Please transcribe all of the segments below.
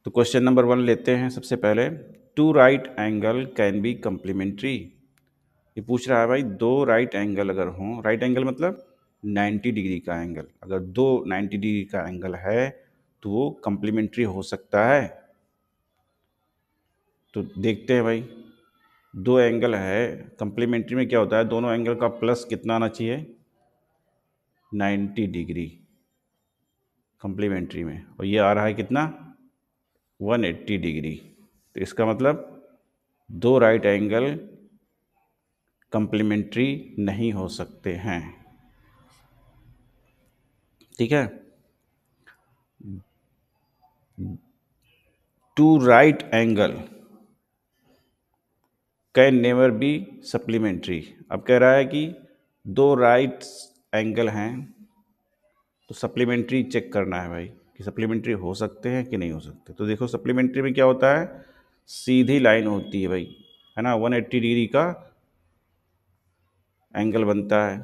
तो question number 1 लेते हैं सबसे पहले। Two right angle can be complementary. ये पूछ रहा है भाई, दो राइट एंगल अगर हों, राइट एंगल मतलब 90 डिग्री का एंगल, अगर दो 90 डिग्री का एंगल है तो वो कम्प्लीमेंट्री हो सकता है। तो देखते हैं भाई, दो एंगल है, कम्प्लीमेंट्री में क्या होता है, दोनों एंगल का प्लस कितना आना चाहिए, 90 डिग्री कम्प्लीमेंट्री में, और ये आ रहा है कितना, 180 डिग्री। तो इसका मतलब दो राइट एंगल कम्प्लीमेंट्री नहीं हो सकते हैं। ठीक है, two right angle can never be supplementary. अब कह रहा है कि दो राइट एंगल हैं तो सप्लीमेंट्री चेक करना है भाई कि सप्लीमेंट्री हो सकते हैं कि नहीं हो सकते। तो देखो सप्लीमेंट्री में क्या होता है, सीधी लाइन होती है भाई, है ना, 180 डिग्री का एंगल बनता है,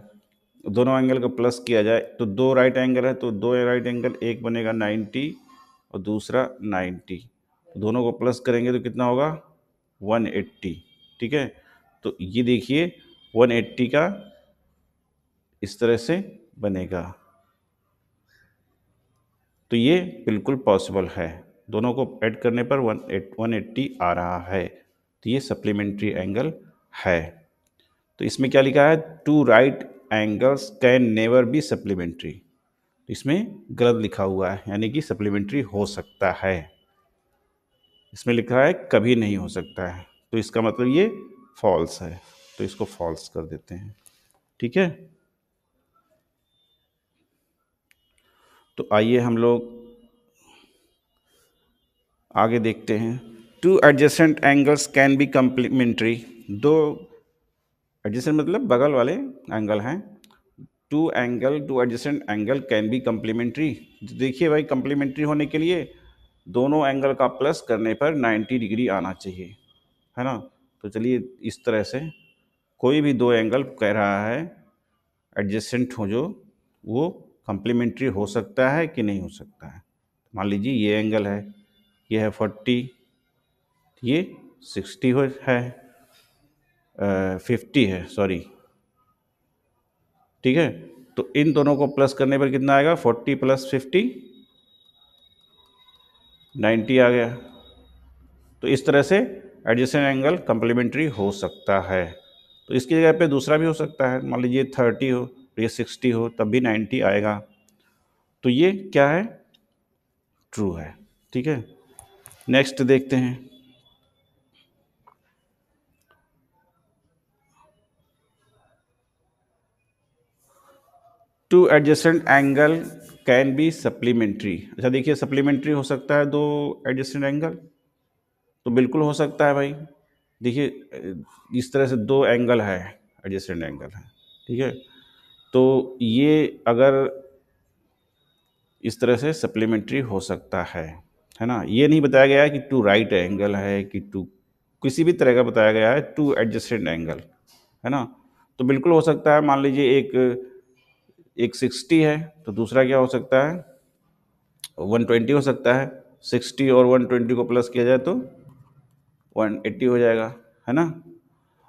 दोनों एंगल को प्लस किया जाए तो दो राइट एंगल है तो दो राइट एंगल, एक बनेगा 90 और दूसरा 90, दोनों को प्लस करेंगे तो कितना होगा, 180। ठीक है, तो ये देखिए 180 का इस तरह से बनेगा, तो ये बिल्कुल पॉसिबल है, दोनों को ऐड करने पर 180 आ रहा है, तो ये सप्लीमेंट्री एंगल है। तो इसमें क्या लिखा है, two right angles can never be supplementary, इसमें गलत लिखा हुआ है, यानी कि सप्लीमेंट्री हो सकता है, इसमें लिखा है कभी नहीं हो सकता है, तो इसका मतलब ये फॉल्स है, तो इसको फॉल्स कर देते हैं। ठीक है, तो आइए हम लोग आगे देखते हैं। Two adjacent angles can be complementary, दो एडजेसेंट मतलब बगल वाले एंगल हैं, two adjacent angle can be complementary. देखिए भाई, कम्प्लीमेंट्री होने के लिए दोनों एंगल का प्लस करने पर 90 डिग्री आना चाहिए, है ना। तो चलिए इस तरह से कोई भी दो एंगल कह रहा है एडजेसेंट हो जो, वो कम्प्लीमेंट्री हो सकता है कि नहीं हो सकता है। मान लीजिए ये एंगल है, ये है 40, ये 60 है, 50 है सॉरी। ठीक है, तो इन दोनों को प्लस करने पर कितना आएगा, 40 प्लस 50 90 आ गया। तो इस तरह से एडजेसेंट एंगल कम्प्लीमेंट्री हो सकता है। तो इसकी जगह पे दूसरा भी हो सकता है, मान लीजिए 30 हो, ये 60 हो, तब भी 90 आएगा। तो ये क्या है, ट्रू है। ठीक है, नेक्स्ट देखते हैं। Two adjacent angle can be supplementary. अच्छा देखिए, सप्लीमेंट्री हो सकता है दो एडजेसेंट एंगल, तो बिल्कुल हो सकता है भाई। देखिए इस तरह से दो एंगल है, एडजेसेंट एंगल है, ठीक है, तो ये अगर इस तरह से सप्लीमेंट्री हो सकता है ना। ये नहीं बताया गया है कि टू राइट एंगल है कि टू किसी भी तरह का बताया गया है, टू एडजेसेंट एंगल, है ना। तो बिल्कुल हो सकता है, मान लीजिए एक 60 है तो दूसरा क्या हो सकता है, 120 हो सकता है, 60 और 120 को प्लस किया जाए तो 180 हो जाएगा, है ना।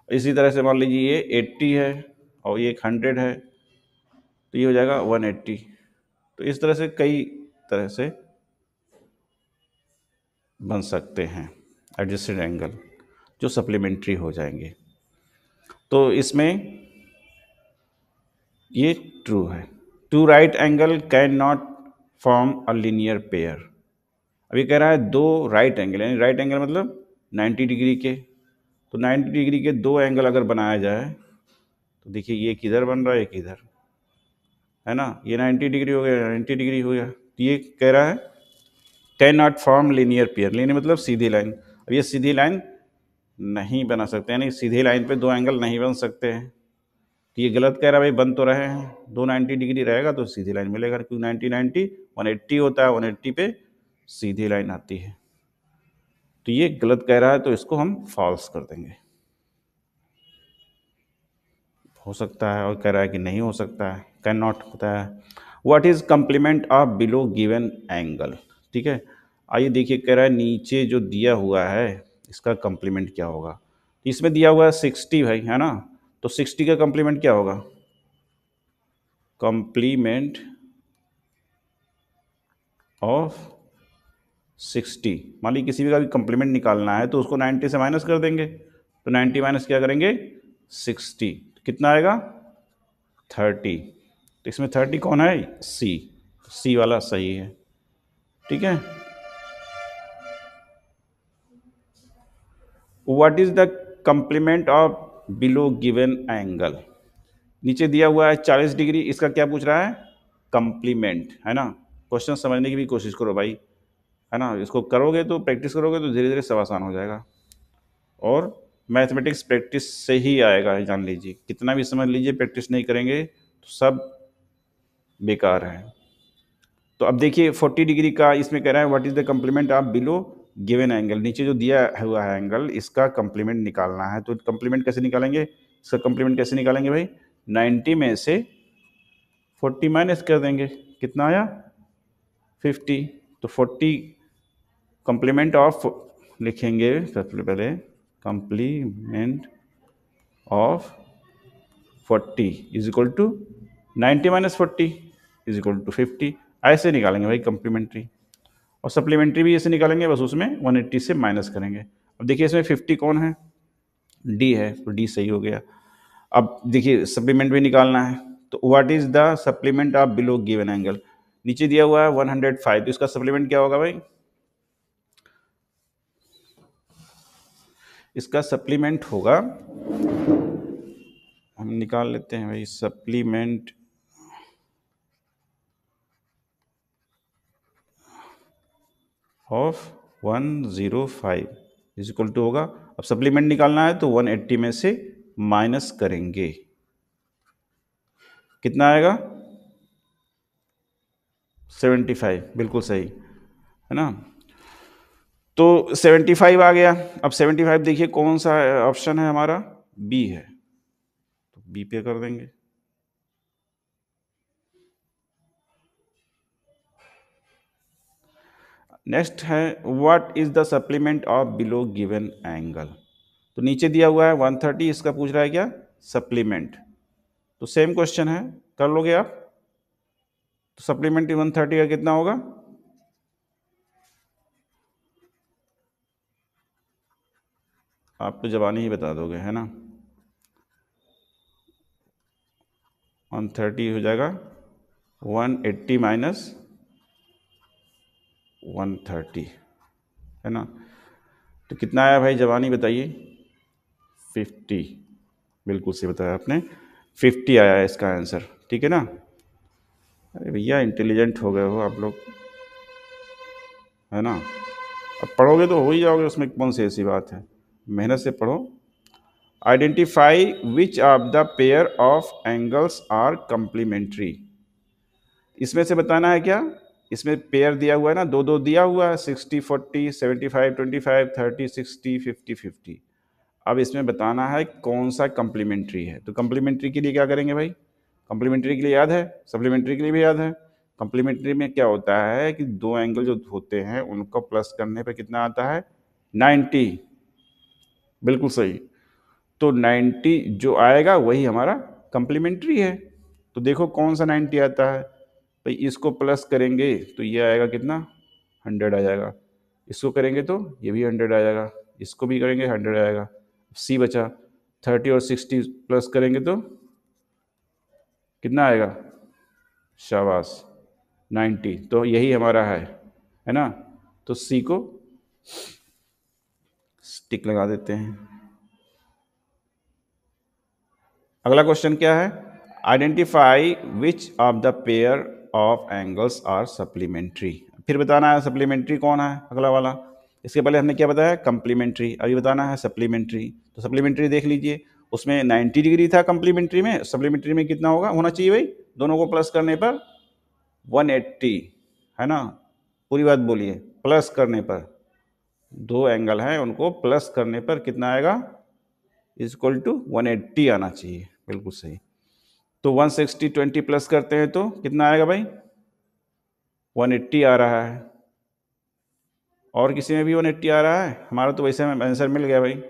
इसी तरह से मान लीजिए ये 80 है और ये 100 है तो ये हो जाएगा 180। तो इस तरह से कई तरह से बन सकते हैं एडजस्टेड एंगल जो सप्लीमेंट्री हो जाएंगे। तो इसमें ये ट्रू है। Two right angle can not form a linear pair. अभी कह रहा है दो राइट एंगल, यानी राइट एंगल मतलब 90 डिग्री के, तो 90 डिग्री के दो एंगल अगर बनाया जाए तो देखिए ये किधर बन रहा है, एक इधर, है ना, ये 90 डिग्री हो गया, 90 डिग्री हो गया, तो ये कह रहा है can not form linear pair. Linear मतलब सीधी लाइन। अब ये सीधी लाइन नहीं बना सकते, यानी सीधी लाइन पे दो एंगल नहीं बन सकते हैं, तो ये गलत कह रहा है भाई, बन तो रहे हैं, दो 90 डिग्री रहेगा तो सीधी लाइन मिलेगा, क्योंकि 90 90 180 होता है, 180 पे सीधी लाइन आती है, तो ये गलत कह रहा है, तो इसको हम फॉल्स कर देंगे। हो सकता है और कह रहा है कि नहीं हो सकता है, कैन नॉट होता है। What is complement of below given angle. ठीक है, आइए देखिए, कह रहा है नीचे जो दिया हुआ है इसका कम्प्लीमेंट क्या होगा। इसमें दिया हुआ है 60 भाई, है ना, तो 60 का कम्प्लीमेंट क्या होगा, कम्प्लीमेंट ऑफ 60। मान लीजिए किसी भी का भी कम्प्लीमेंट निकालना है तो उसको 90 से माइनस कर देंगे, तो 90 माइनस क्या करेंगे 60, कितना आएगा 30। तो इसमें 30 कौन है, सी, सी वाला सही है, ठीक है। What is the complement of below given angle. नीचे दिया हुआ है 40 डिग्री, इसका क्या पूछ रहा है, कम्प्लीमेंट, है ना। क्वेश्चन समझने की भी कोशिश करो भाई, है ना, इसको करोगे तो प्रैक्टिस करोगे तो धीरे धीरे सब आसान हो जाएगा। और मैथमेटिक्स प्रैक्टिस से ही आएगा, जान लीजिए, कितना भी समझ लीजिए, प्रैक्टिस नहीं करेंगे तो सब बेकार है। तो अब देखिए 40 डिग्री का इसमें कह रहा है what is the complement of below given angle. नीचे जो दिया हुआ है एंगल, इसका कम्प्लीमेंट निकालना है। तो कम्प्लीमेंट कैसे निकालेंगे, इसका कम्प्लीमेंट कैसे निकालेंगे भाई, 90 में से 40 माइनस कर देंगे, कितना आया 50। तो 40 कम्प्लीमेंट ऑफ लिखेंगे सबसे पहले, complement of 40 is equal to 90 minus 40 is equal to 50। ऐसे निकालेंगे भाई कम्प्लीमेंट्री, और सप्लीमेंट्री भी ऐसे निकालेंगे, बस उसमें 180 से माइनस करेंगे। अब देखिए इसमें 50 कौन है, डी है, तो डी सही हो गया। अब देखिए सप्लीमेंट भी निकालना है, तो what is the supplement of below given angle. नीचे दिया हुआ है 105, तो इसका सप्लीमेंट क्या होगा भाई, इसका सप्लीमेंट होगा, हम निकाल लेते हैं भाई, supplement of 105 is equal to होगा, अब सप्लीमेंट निकालना है तो 180 में से माइनस करेंगे, कितना आएगा 75, बिल्कुल सही, है ना। तो 75 आ गया। अब 75 देखिए कौन सा ऑप्शन है हमारा, बी है, तो बी पे कर देंगे। नेक्स्ट है what is the supplement of below given angle. तो नीचे दिया हुआ है 130, इसका पूछ रहा है क्या, सप्लीमेंट। तो सेम क्वेश्चन है, कर लोगे आप। तो सप्लीमेंट्री 130 का कितना होगा, आप तो जबानी ही बता दोगे, है ना। 130 हो जाएगा 180 माइनस 130, है ना। तो कितना आया भाई, जबानी बताइए, 50, बिल्कुल सही बताया आपने, 50 आया है इसका आंसर, ठीक है ना। अरे भैया इंटेलिजेंट हो गए हो आप लोग, है ना। अब पढ़ोगे तो हो ही जाओगे, उसमें कौन सी ऐसी बात है, मेहनत से पढ़ो। Identify which of the pair of angles are complementary. इसमें से बताना है क्या, इसमें पेयर दिया हुआ है ना, दो दो दिया हुआ है, 60 40 75 25 30 60 50 50। अब इसमें बताना है कौन सा कम्प्लीमेंट्री है। तो कम्प्लीमेंट्री के लिए क्या करेंगे भाई, कम्प्लीमेंट्री के लिए याद है, सप्लीमेंट्री के लिए भी याद है। कम्प्लीमेंट्री में क्या होता है कि दो एंगल जो होते हैं उनको प्लस करने पर कितना आता है, 90, बिल्कुल सही। तो 90 जो आएगा वही हमारा कम्प्लीमेंट्री है। तो देखो कौन सा 90 आता है भाई, इसको प्लस करेंगे तो ये आएगा कितना, 100 आ जाएगा। इसको करेंगे तो ये भी 100 आ जाएगा, इसको भी करेंगे 100 आएगा। सी बचा, 30 और 60 प्लस करेंगे तो कितना आएगा, शाबाश 90। तो यही हमारा है ना। तो सी को टिक लगा देते हैं। अगला क्वेश्चन क्या है, identify which of the pair of angles are supplementary. फिर बताना है सप्लीमेंट्री कौन है, अगला वाला। इसके पहले हमने क्या बताया, कम्प्लीमेंट्री, अभी बताना है सप्लीमेंट्री। तो सप्लीमेंट्री देख लीजिए, उसमें 90 डिग्री था कम्प्लीमेंट्री में, सप्लीमेंट्री में कितना होना चाहिए भाई, दोनों को प्लस करने पर 180, है ना। पूरी बात बोलिए, प्लस करने पर, दो एंगल हैं उनको प्लस करने पर कितना आएगा, इज इक्वल टू 180 आना चाहिए, बिल्कुल सही। तो 160 20 प्लस करते हैं तो कितना आएगा भाई, 180 आ रहा है। और किसी में भी 180 आ रहा है? हमारा तो वैसे में आंसर मिल गया भाई,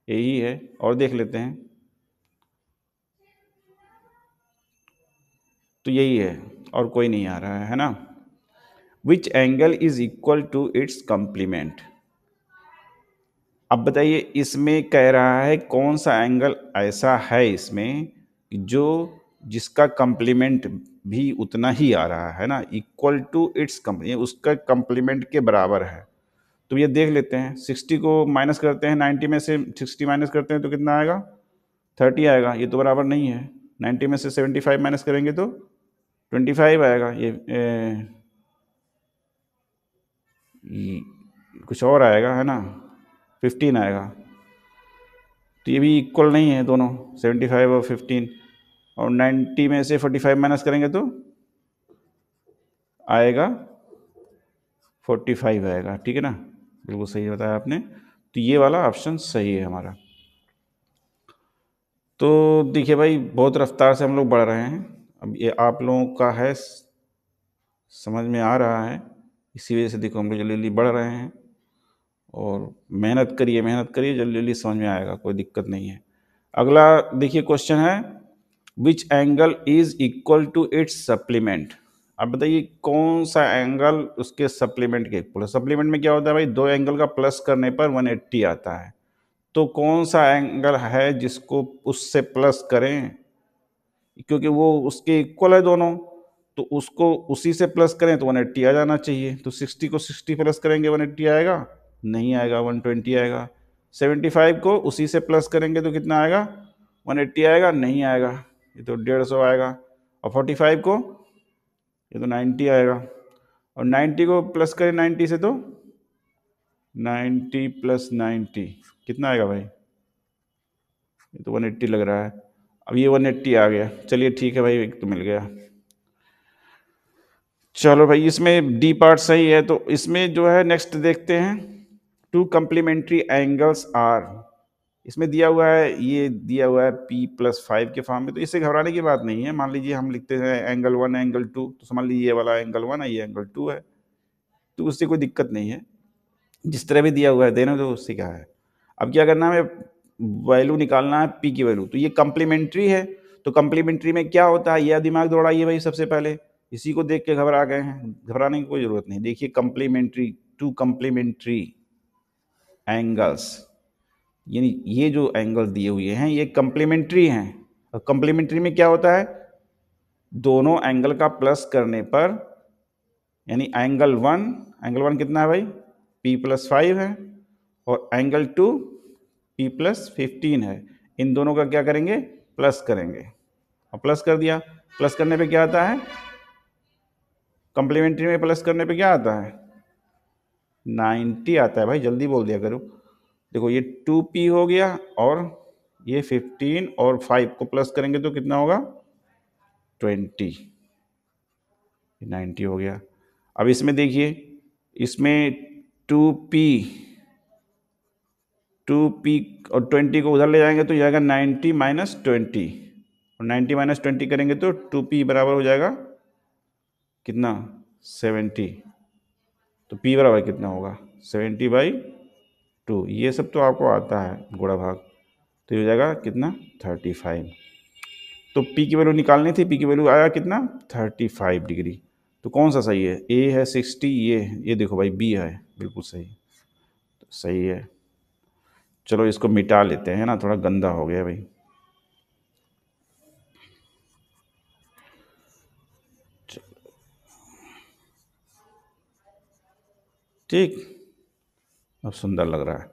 यही है। और देख लेते हैं, तो यही है और कोई नहीं आ रहा है ना। Which angle is equal to its complement. अब बताइए, इसमें कह रहा है कौन सा एंगल ऐसा है इसमें जो जिसका कम्प्लीमेंट भी उतना ही आ रहा है ना, इक्वल टू इट्स कम्प्लीमेंट, उसका कम्प्लीमेंट के बराबर है। तो ये देख लेते हैं, 60 को माइनस करते हैं, 90 में से 60 माइनस करते हैं तो कितना आएगा? 30 आएगा। ये तो बराबर नहीं है। 90 में से 75 माइनस करेंगे तो 25 आएगा। ये कुछ और आएगा है ना, 15 आएगा। तो ये भी इक्वल नहीं है दोनों, 75 और 15। और 90 में से 45 माइनस करेंगे तो आएगा 45 आएगा। ठीक है ना, बिल्कुल सही बताया आपने। तो ये वाला ऑप्शन सही है हमारा। तो देखिए भाई, बहुत रफ्तार से हम लोग बढ़ रहे हैं। अब ये आप लोगों का है, समझ में आ रहा है, इसी वजह से देखो हम लोग जल्दी जल्दी बढ़ रहे हैं। और मेहनत करिए, मेहनत करिए, जल्दी जल्दी समझ में आएगा, कोई दिक्कत नहीं है। अगला देखिए क्वेश्चन है, which angle is equal to its supplement. अब बताइए कौन सा एंगल उसके सप्लीमेंट के इक्वल है। सप्लीमेंट में क्या होता है भाई, दो एंगल का प्लस करने पर 180 आता है। तो कौन सा एंगल है जिसको उससे प्लस करें, क्योंकि वो उसके इक्वल है दोनों, तो उसको उसी से प्लस करें तो 180 आ जाना चाहिए। तो 60 को 60 प्लस करेंगे 180 आएगा? नहीं आएगा, 120 आएगा। 75 को उसी से प्लस करेंगे तो कितना आएगा? 180 आएगा? नहीं आएगा, ये तो 150 आएगा। और 45 को, ये तो 90 आएगा। और 90 को प्लस करें 90 से तो 90 प्लस 90 कितना आएगा भाई? ये तो 180 लग रहा है। अब ये 180 आ गया, चलिए ठीक है भाई, एक तो मिल गया। चलो भाई, इसमें डी पार्ट सही है। तो इसमें जो है नेक्स्ट देखते हैं, टू कंप्लीमेंट्री एंगल्स आर। इसमें दिया हुआ है, ये दिया हुआ है P+5 के फॉर्म में। तो इससे घबराने की बात नहीं है। मान लीजिए हम लिखते हैं एंगल 1 एंगल 2, तो समझ लीजिए ये वाला एंगल 1 है, ये एंगल 2 है, तो उससे कोई दिक्कत नहीं है। जिस तरह भी दिया हुआ है देना, तो उससे क्या है। अब क्या करना है, वैल्यू निकालना है P की वैल्यू। तो ये कंप्लीमेंट्री है, तो कंप्लीमेंट्री में क्या होता है, यह दिमाग दौड़ाइए भाई सबसे पहले। इसी को देख के घबरा गए हैं, घबराने की कोई ज़रूरत नहीं। देखिए कंप्लीमेंट्री, टू कंप्लीमेंट्री एंगल्स, यानी ये जो एंगल दिए हुए हैं ये कंप्लीमेंट्री हैं। और कंप्लीमेंट्री में क्या होता है, दोनों एंगल का प्लस करने पर, यानी एंगल 1 कितना है भाई? P+5 है। और एंगल 2 P+15 है। इन दोनों का क्या करेंगे, प्लस करेंगे। और प्लस कर दिया, प्लस करने पे क्या आता है, कंप्लीमेंट्री में प्लस करने पे क्या आता है? 90 आता है भाई, जल्दी बोल दिया करो। देखो ये 2P हो गया, और ये 15 और 5 को प्लस करेंगे तो कितना होगा? 20, 90 हो गया। अब इसमें देखिए, इसमें 2P और 20 को उधर ले जाएंगे तो जाएगा 90 माइनस 20, और 90 माइनस 20 करेंगे तो 2P बराबर हो जाएगा कितना? 70। तो P बराबर कितना होगा? 70/2। ये सब तो आपको आता है गुणा भाग, तो ये हो जाएगा कितना? 35। तो P की वैल्यू निकालनी थी, P की वैल्यू आया कितना? 35 डिग्री। तो कौन सा सही है? A है 60, ये देखो भाई B है, बिल्कुल सही। तो सही है। चलो इसको मिटा लेते हैं ना, थोड़ा गंदा हो गया भाई। ठीक, अब सुंदर लग रहा है।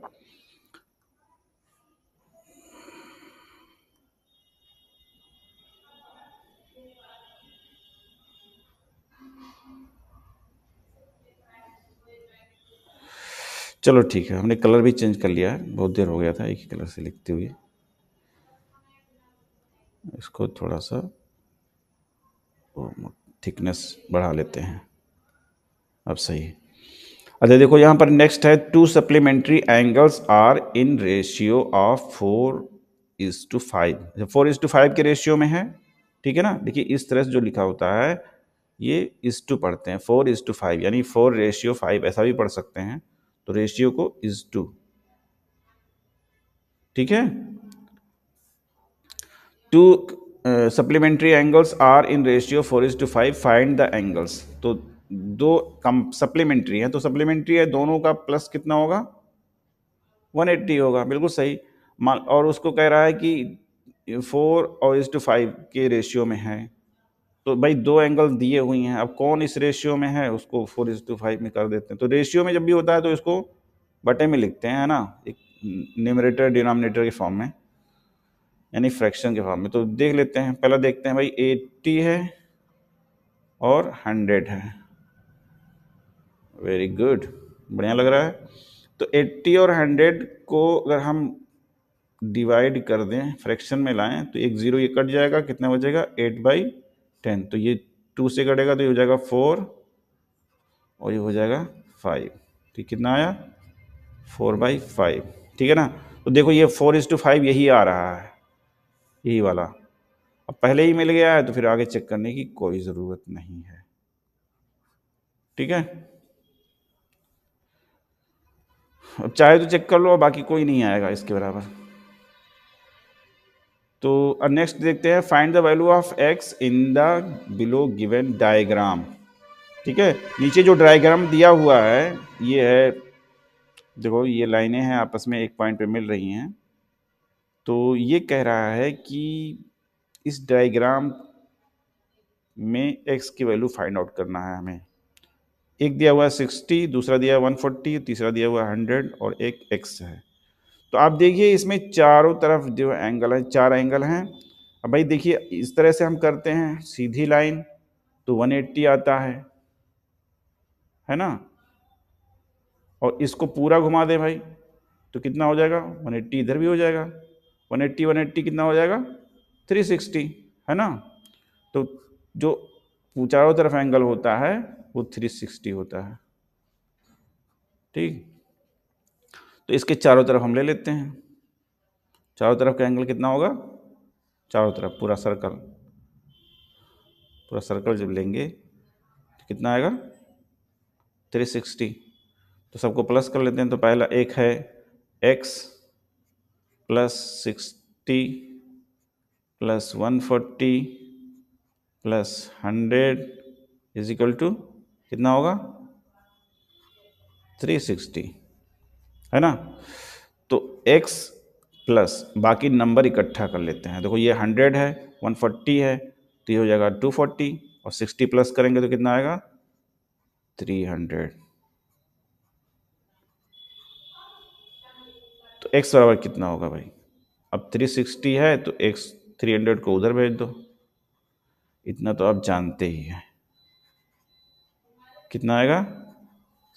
चलो ठीक है, हमने कलर भी चेंज कर लिया है, बहुत देर हो गया था एक ही कलर से लिखते हुए। इसको थोड़ा सा थिकनेस बढ़ा लेते हैं, अब सही है। अच्छा देखो यहाँ पर नेक्स्ट है, two supplementary angles are in ratio of 4:5। 4:5 के रेशियो में है, ठीक है ना। देखिए इस तरह से जो लिखा होता है, ये इज टू पढ़ते हैं, 4:5, यानी 4:5 ऐसा भी पढ़ सकते हैं, तो रेशियो को इज टू, ठीक है। Two supplementary angles are in ratio 4:5, find the angles. तो दो कम सप्लीमेंट्री है, तो सप्लीमेंट्री है, दोनों का प्लस कितना होगा, 180 होगा, बिल्कुल सही। और उसको कह रहा है कि 4:5 के रेशियो में है, तो भाई दो एंगल दिए हुई हैं, अब कौन इस रेशियो में है उसको 4:5 में कर देते हैं। तो रेशियो में जब भी होता है तो इसको बटे में लिखते हैं, है ना, एक न्यूमरेटर डिनोमिनेटर के फॉर्म में, यानी फ्रैक्शन के फॉर्म में। तो देख लेते हैं, पहला देखते हैं भाई, 80 है और 100 है, वेरी गुड, बढ़िया लग रहा है। तो 80 और 100 को अगर हम डिवाइड कर दें, फ्रैक्शन में लाएं, तो एक जीरो ये कट जाएगा, कितना बचेगा, 8/10। तो ये 2 से कटेगा तो ये हो जाएगा 4 और ये हो जाएगा 5, ठीक, कितना आया, 4/5, ठीक है ना। तो देखो ये 4:5 यही आ रहा है, यही वाला। अब पहले ही मिल गया है तो फिर आगे चेक करने की कोई ज़रूरत नहीं है, ठीक है। अब चाहे तो चेक कर लो, बाकी कोई नहीं आएगा इसके बराबर। तो नेक्स्ट देखते हैं, find the value of x in the below given diagram, ठीक है। नीचे जो डायग्राम दिया हुआ है ये है, देखो ये लाइनें हैं आपस में एक पॉइंट पे मिल रही हैं। तो ये कह रहा है कि इस डायग्राम में x की वैल्यू फाइंड आउट करना है हमें। एक दिया हुआ है 60, दूसरा दिया हुआ 140, तीसरा दिया हुआ 100 और एक x है। तो आप देखिए इसमें चारों तरफ जो एंगल है, 4 एंगल हैं। अब भाई देखिए इस तरह से हम करते हैं सीधी लाइन, तो 180 आता है ना। और इसको पूरा घुमा दें भाई तो कितना हो जाएगा, 180 इधर भी हो जाएगा, 180 कितना हो जाएगा, 360, है ना। तो जो चारों तरफ एंगल होता है वो 360 होता है, ठीक। तो इसके चारों तरफ हम ले लेते हैं, चारों तरफ का एंगल कितना होगा, चारों तरफ पूरा सर्कल जब लेंगे तो कितना आएगा, 360। तो सबको प्लस कर लेते हैं। तो पहला एक है x plus 60 plus 140 plus 100 is equal to कितना होगा, 360, है ना। तो x प्लस बाकी नंबर इकट्ठा कर लेते हैं। देखो ये 100 है, 140 है, तो ये हो जाएगा 240, और 60 प्लस करेंगे तो कितना आएगा, 300। तो x बराबर कितना होगा भाई, अब 360 है तो x 300 को उधर भेज दो, इतना तो आप जानते ही हैं, कितना आएगा,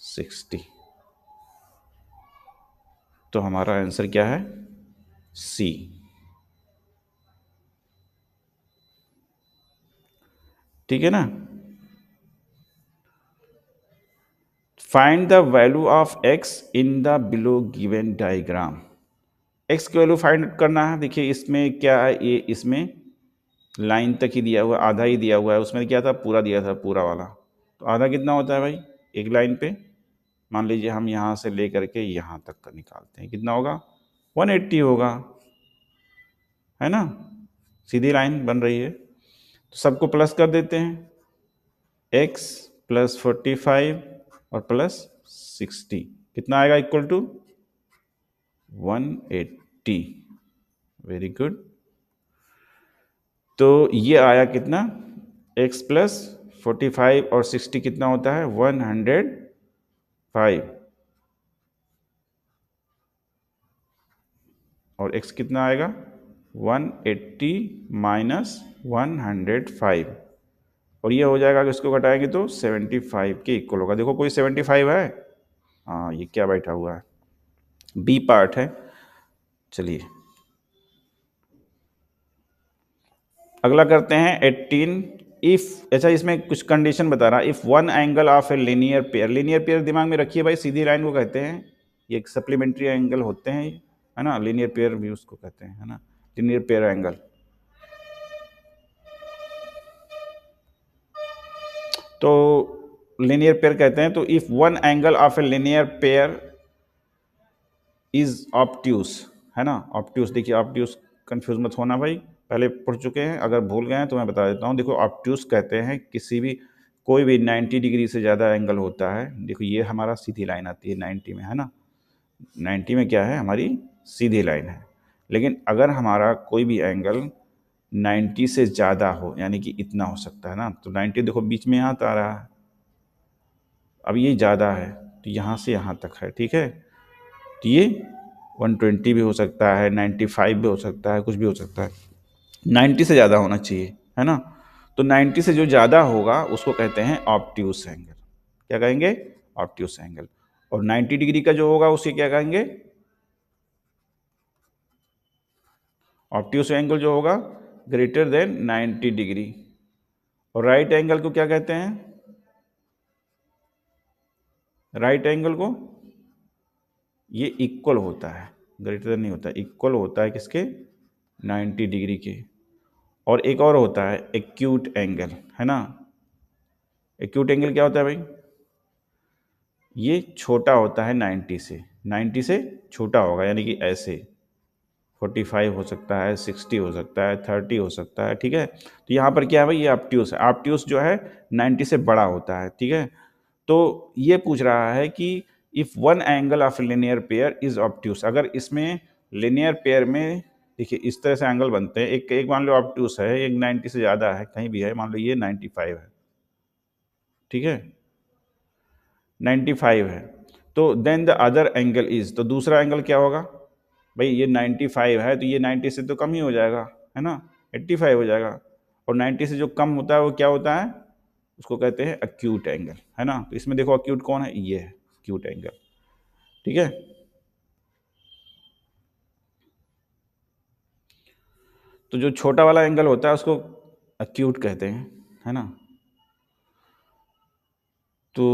60। तो हमारा आंसर क्या है, C, ठीक है ना। Find the value of x in the below given diagram. x की वैल्यू फाइंड करना है। देखिए इसमें क्या है, ये इसमें लाइन तक ही दिया हुआ, आधा ही दिया हुआ है, उसमें क्या था, पूरा दिया था, पूरा वाला। तो आधा कितना होता है भाई, एक लाइन पे मान लीजिए हम यहाँ से ले करके यहाँ तक का निकालते हैं, कितना होगा, 180 होगा, है ना, सीधी लाइन बन रही है। तो सबको प्लस कर देते हैं, x प्लस 45 और प्लस 60 कितना आएगा, इक्वल टू 180, वेरी गुड। तो ये आया कितना, x प्लस 45 और 60 कितना होता है, 105, और x कितना आएगा, 180 माइनस 105, और ये हो जाएगा कि इसको घटाएंगे तो 75 के इक्वल होगा। देखो कोई 75 है, हाँ ये क्या बैठा हुआ है, बी पार्ट है। चलिए अगला करते हैं 18। इफ, अच्छा इसमें कुछ कंडीशन बता रहा है, if one angle of a linear pair, linear pair दिमाग में रखिए भाई, सीधी लाइन को कहते हैं, ये एक सप्लीमेंट्री एंगल होते हैं, है ना, लीनियर पेयर भी उसको कहते हैं, है ना, लीनियर पेयर एंगल। तो लिनियर पेयर कहते हैं, तो if one angle of A linear pair is obtuse, है ना, ऑब्ट्यूस, देखिए ऑब्ट्यूस कंफ्यूज मत होना भाई, पहले पढ़ चुके हैं, अगर भूल गए हैं तो मैं बता देता हूँ। देखो ऑब्ट्यूस कहते हैं किसी भी कोई भी 90 डिग्री से ज़्यादा एंगल होता है। देखो ये हमारा सीधी लाइन आती है 90 में, है ना, 90 में क्या है, हमारी सीधी लाइन है। लेकिन अगर हमारा कोई भी एंगल 90 से ज़्यादा हो, यानी कि इतना हो सकता है ना, तो 90 देखो बीच में यहाँ आ रहा है, अब ये ज़्यादा है तो यहाँ से यहाँ तक है, ठीक है, तो ये 120 भी हो सकता है, 95 भी हो सकता है, कुछ भी हो सकता है, 90 से ज़्यादा होना चाहिए, है ना। तो 90 से जो ज़्यादा होगा उसको कहते हैं ऑब्ट्यूस एंगल। क्या कहेंगे? Obtuse angle. और 90 डिग्री का जो होगा उसे क्या कहेंगे? ऑब्ट्यूस एंगल जो होगा ग्रेटर देन 90 डिग्री। और राइट एंगल को क्या कहते हैं? राइट एंगल को ये इक्वल होता है, ग्रेटर देन नहीं होता, इक्वल होता है किसके? 90 डिग्री के। और एक और होता है एक्यूट एंगल, है ना। एक्यूट एंगल क्या होता है भाई? ये छोटा होता है 90 से, 90 से छोटा होगा, यानी कि ऐसे 45 हो सकता है, 60 हो सकता है, 30 हो सकता है, ठीक है। तो यहाँ पर क्या है भाई? ये ऑब्ट्यूस है। ऑब्ट्यूस जो है 90 से बड़ा होता है, ठीक है। तो ये पूछ रहा है कि if one angle of linear pair is obtuse, अगर इसमें लिनियर पेयर में देखिए इस तरह से एंगल बनते हैं, एक एक मान लो ऑब्ट्यूस है, एक 90 से ज़्यादा है, कहीं भी है, मान लो ये 95 है, ठीक है, 95 है, तो then the other angle is, तो दूसरा एंगल क्या होगा भाई? ये 95 है तो ये 90 से तो कम ही हो जाएगा, है ना, 85 हो जाएगा। और 90 से जो कम होता है वो क्या होता है? उसको कहते हैं एक्यूट एंगल, है ना। तो इसमें देखो एक्यूट कौन है? ये है एक्यूट एंगल, ठीक है। तो जो छोटा वाला एंगल होता है उसको एक्यूट कहते हैं, है ना। तो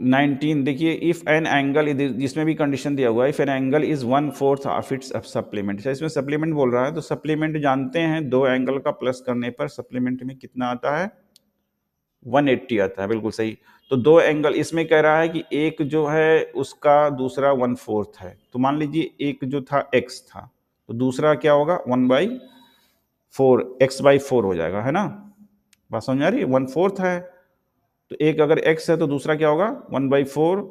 19 देखिए, इफ एन एंगल, जिसमें भी कंडीशन दिया हुआ है, if an angle is 1/4 of its supplement, इसमें सप्लीमेंट बोल रहा है, तो सप्लीमेंट जानते हैं, दो एंगल का प्लस करने पर सप्लीमेंट में कितना आता है? 180 आता है, बिल्कुल सही। तो दो एंगल, इसमें कह रहा है कि एक जो है उसका दूसरा 1/4 है, तो मान लीजिए एक जो था x था, तो दूसरा क्या होगा? 1/4, x/4 हो जाएगा, है ना। बात समझ आ रही है? 1/4 है तो एक अगर x है तो दूसरा क्या होगा? 1/4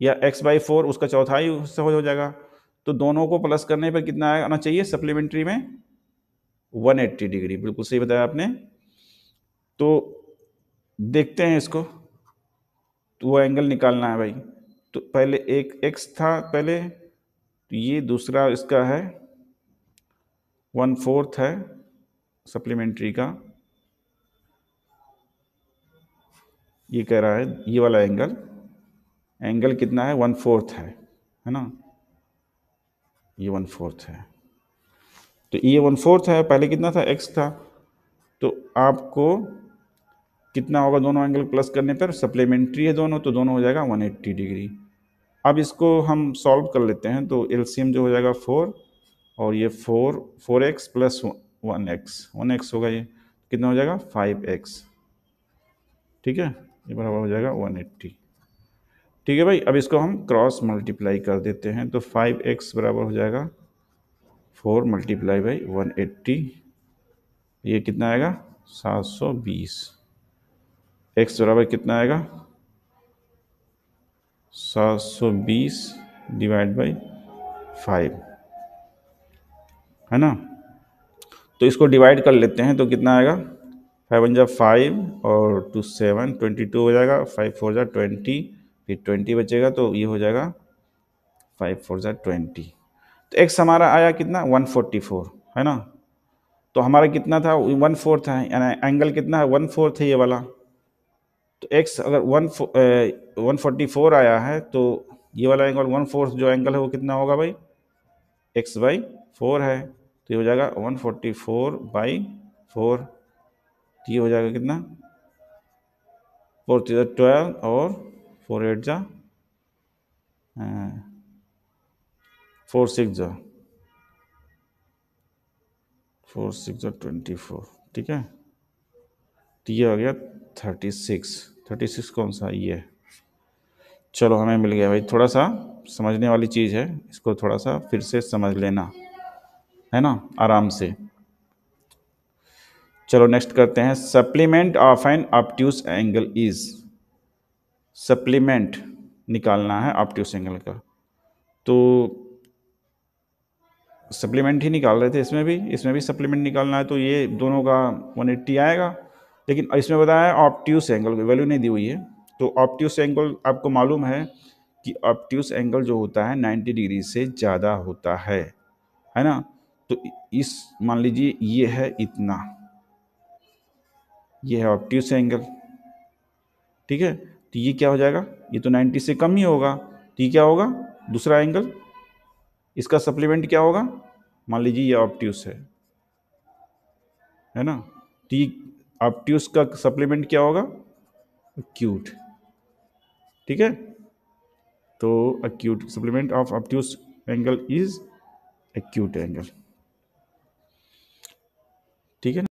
या x/4, उसका चौथाई उससे हो जाएगा। तो दोनों को प्लस करने पर कितना आना चाहिए सप्लीमेंट्री में? 180 डिग्री, बिल्कुल सही बताया आपने। तो देखते हैं इसको, तो वो एंगल निकालना है भाई। तो पहले एक x था पहले, तो ये दूसरा इसका है 1/4 है सप्लीमेंट्री का, ये कह रहा है ये वाला एंगल, एंगल कितना है? 1/4 है ना, ये 1/4 है। तो ये 1/4 है, पहले कितना था? x था। तो आपको कितना होगा दोनों एंगल प्लस करने पर? सप्लीमेंट्री है दोनों, तो दोनों हो जाएगा 180 डिग्री। अब इसको हम सॉल्व कर लेते हैं, तो एलसीएम जो हो जाएगा 4, और ये 4x प्लस 1x होगा, ये कितना हो जाएगा? 5x, ठीक है, ये बराबर हो जाएगा 180। ठीक है भाई, अब इसको हम क्रॉस मल्टीप्लाई कर देते हैं, तो 5x बराबर हो जाएगा 4 मल्टीप्लाई बाई 180, ये कितना आएगा? 720। x बराबर कितना आएगा? 720 डिवाइड बाई 5, है ना। तो इसको डिवाइड कर लेते हैं, तो कितना आएगा? 5 × 5 और 2 7, 22 हो जाएगा, 5 4 20, फिर 20 बचेगा, तो ये हो जाएगा 5 4 20। तो एक्स हमारा आया कितना? 144, है ना। तो हमारा कितना था? 1/4 है, यानी एंगल कितना है? 1/4 है ये वाला। तो एक्स अगर 144 आया है, तो ये वाला एंगल 1/4 जो एंगल है वो कितना होगा भाई? x/4 है, तो ये हो जाएगा 144/4, ये हो जाएगा कितना? 4 3 12 और 4 8 4 6 4 6 24, ठीक है। तो ये हो गया 36, 36 कौन सा, ये। चलो हमें मिल गया भाई, थोड़ा सा समझने वाली चीज़ है, इसको थोड़ा सा फिर से समझ लेना, है ना, आराम से। चलो नेक्स्ट करते हैं, supplement of an obtuse angle is. Supplement निकालना है ऑब्ट्यूस एंगल का, तो सप्लीमेंट ही निकाल रहे थे, इसमें भी सप्लीमेंट निकालना है, तो ये दोनों का 180 आएगा। लेकिन इसमें बताया ऑब्ट्यूस एंगल की वैल्यू नहीं दी हुई है, तो ऑब्ट्यूस एंगल आपको मालूम है कि ऑब्ट्यूस एंगल जो होता है 90 डिग्री से ज़्यादा होता है ना। तो इस मान लीजिए ये है इतना, ये है ऑब्ट्यूस एंगल, ठीक है। तो ये क्या हो जाएगा, ये तो 90 से कम ही होगा, तो ये क्या होगा, दूसरा एंगल, इसका सप्लीमेंट क्या होगा, मान लीजिए ये ऑब्ट्यूस है ना, तो ये ऑब्ट्यूस का सप्लीमेंट क्या होगा, एक्यूट, ठीक है। तो acute, supplement of obtuse angle is acute angle, ठीक है ना।